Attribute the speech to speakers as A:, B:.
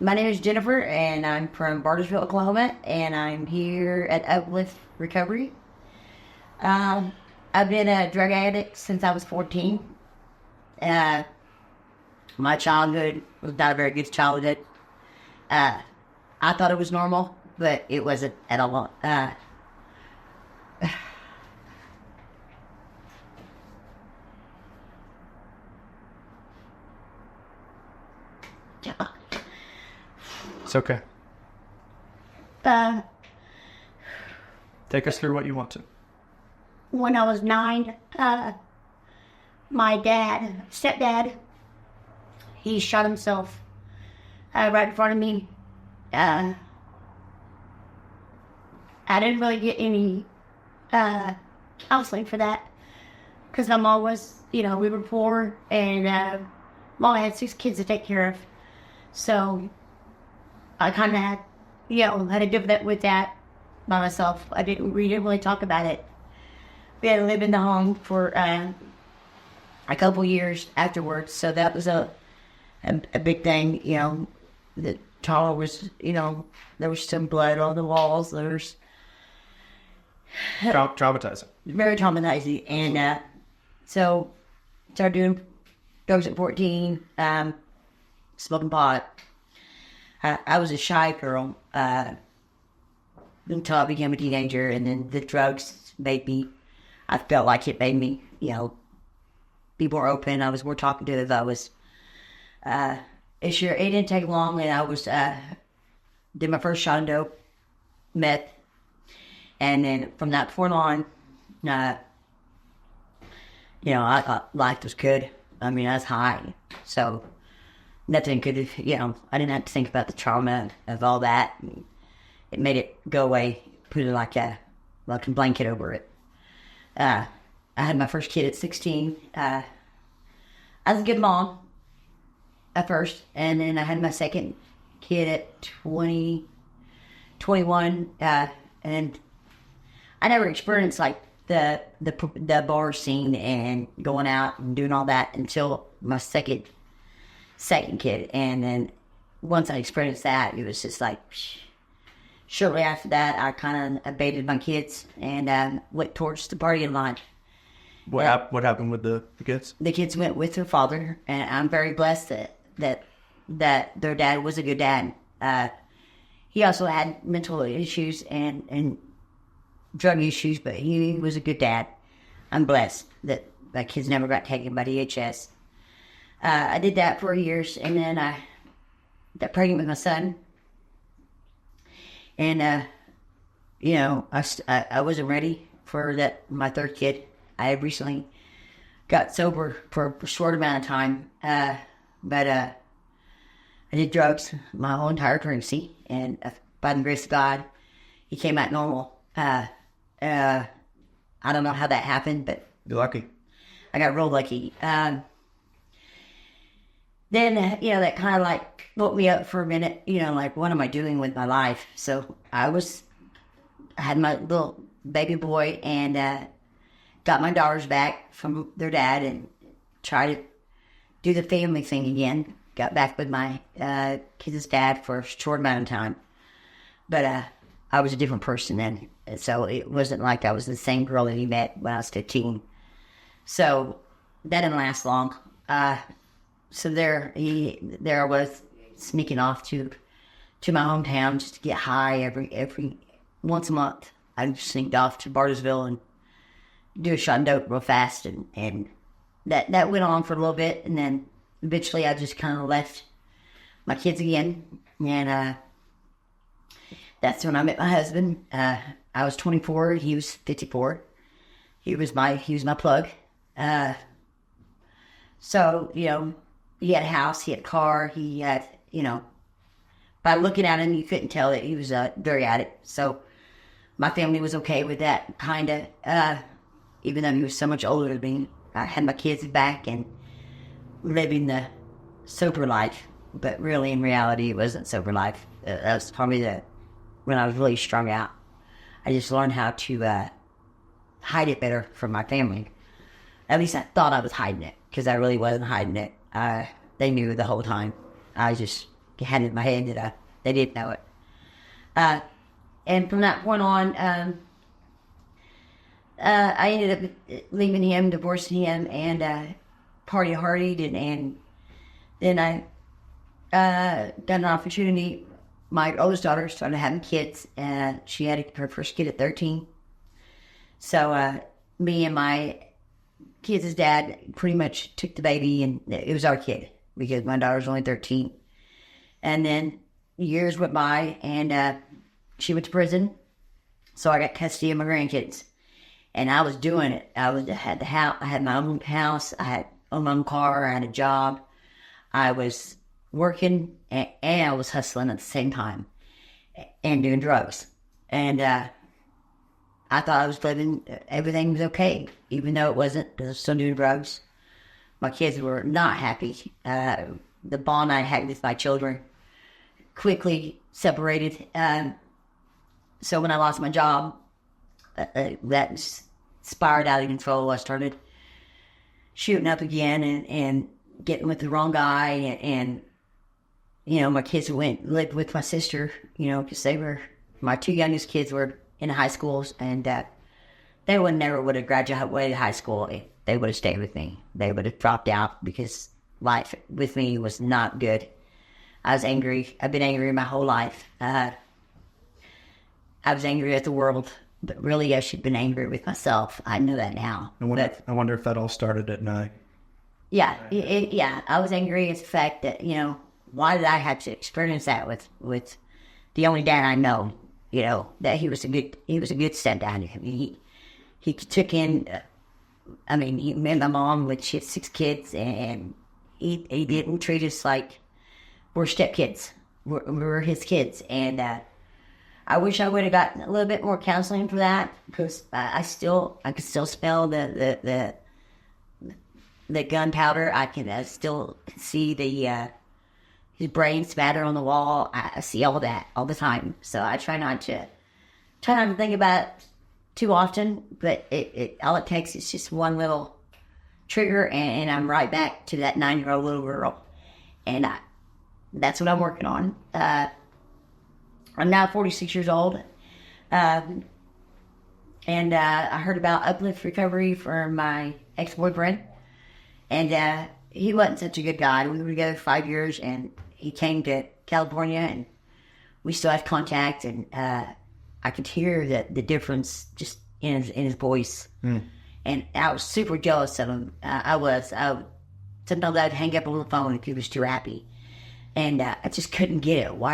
A: My name is Jennifer, and I'm from Bartersville, Oklahoma, and I'm here at Uplift Recovery. Um, I've been a drug addict since I was 14. Uh, my childhood was not a very good childhood. Uh, I thought it was normal, but it wasn't at all.
B: It's okay.
C: Uh,
B: Take us through what you want to.
C: when I was 9, my stepdad, he shot himself right in front of me. I didn't really get any counseling for that because I'm always, we were poor and Mom had 6 kids to take care of. So I kind of had to deal with that by myself. We didn't really talk about it. We had to live in the home for a couple years afterwards, so that was a big thing. The Tara was, there was some blood on the walls. There was
B: Traumatizing.
A: very traumatizing, and so started doing drugs at 14, smoking pot. I was a shy girl until I became a teenager, and then the drugs made me. I felt like it made me, be more open. I was more talkative. I was. It didn't take long, and I was did my first shot of dope, meth, and then from that point on, I thought life was good. I mean, I was high, so nothing could have, I didn't have to think about the trauma of all that. It made it go away, put it like a blanket over it. I had my first kid at 16. I was a good mom at first, and then I had my second kid at 21, and I never experienced like the bar scene and going out and doing all that until my second kid. And then once I experienced that, it was just like shortly after that I kind of abated my kids and went towards the partying line.
B: What happened with the kids?
A: The kids went with their father, and I'm very blessed that their dad was a good dad. He also had mental issues and drug issues, but he was a good dad. I'm blessed that my kids never got taken by DHS. I did that for years, and then I got pregnant with my son. And, I wasn't ready for that. My third kid. I had recently got sober for a short amount of time, but I did drugs my whole entire pregnancy, and by the grace of God, he came out normal. I don't know how that happened, but
B: You're lucky.
A: I got real lucky. Then, that kind of like woke me up for a minute, like, what am I doing with my life? So I had my little baby boy and got my daughters back from their dad and tried to do the family thing again. Got back with my kids' dad for a short amount of time. But I was a different person then. So it wasn't like I was the same girl that he met when I was 15. So that didn't last long. So there I was sneaking off to my hometown just to get high every once a month. I sneaked off to Bartersville and do a shot of dope real fast, and that went on for a little bit, and then eventually I just kind of left my kids again, and that's when I met my husband. I was 24, he was 54. He was my plug. So, he had a house, he had a car, he had, by looking at him, you couldn't tell that he was a drug addict. So my family was okay with that, kind of, even though he was so much older than me. I had my kids back and living the sober life, but really in reality, it wasn't sober life. That was probably when I was really strung out. I just learned how to hide it better from my family. At least I thought I was hiding it, because I really wasn't hiding it. They knew the whole time. I just had it in my head that they didn't know it. And from that point on, I ended up leaving him, divorcing him, and partied, and then I got an opportunity. My oldest daughter started having kids, and she had her first kid at 13. So me and my kids' dad pretty much took the baby, and it was our kid because my daughter was only 13. And then years went by, and she went to prison, so I got custody of my grandkids. And I was doing it. I had the house. I had my own house. I had my own car. I had a job. I was working, and I was hustling at the same time, and doing drugs. And I thought I was living. Everything was okay, even though it wasn't. I was still doing drugs. My kids were not happy. The bond I had with my children quickly separated. So when I lost my job, that spiraled out of control. I started shooting up again and getting with the wrong guy. And you know, my kids lived with my sister, you know, because my two youngest kids were in high schools, and they never would have graduated high school if they would have stayed with me. They would have dropped out because life with me was not good. I was angry. I've been angry my whole life. I was angry at the world, but really I should have been angry with myself. I know that now.
B: I wonder if that all started at night.
A: Yeah, yeah. I was angry at the fact that, you know, why did I have to experience that with the only dad I know? You know, that he was a good stepdad. I mean, he took in. He met my mom when she had 6 kids, and he didn't treat us like we're stepkids. We're his kids, and I wish I would have gotten a little bit more counseling for that, because I could still smell the gunpowder. I can still see his brain spatter on the wall. I see all that all the time. So I try not to think about it too often, but it all it takes is just one little trigger, and I'm right back to that 9-year-old little girl. And that's what I'm working on. I'm now 46 years old. And I heard about Uplift Recovery from my ex-boyfriend. And he wasn't such a good guy. We were together 5 years, and he came to California, and we still have contact. And I could hear the difference just in his voice. And I was super jealous of him. Sometimes I'd hang up on the phone if he was too happy. And I just couldn't get it. Why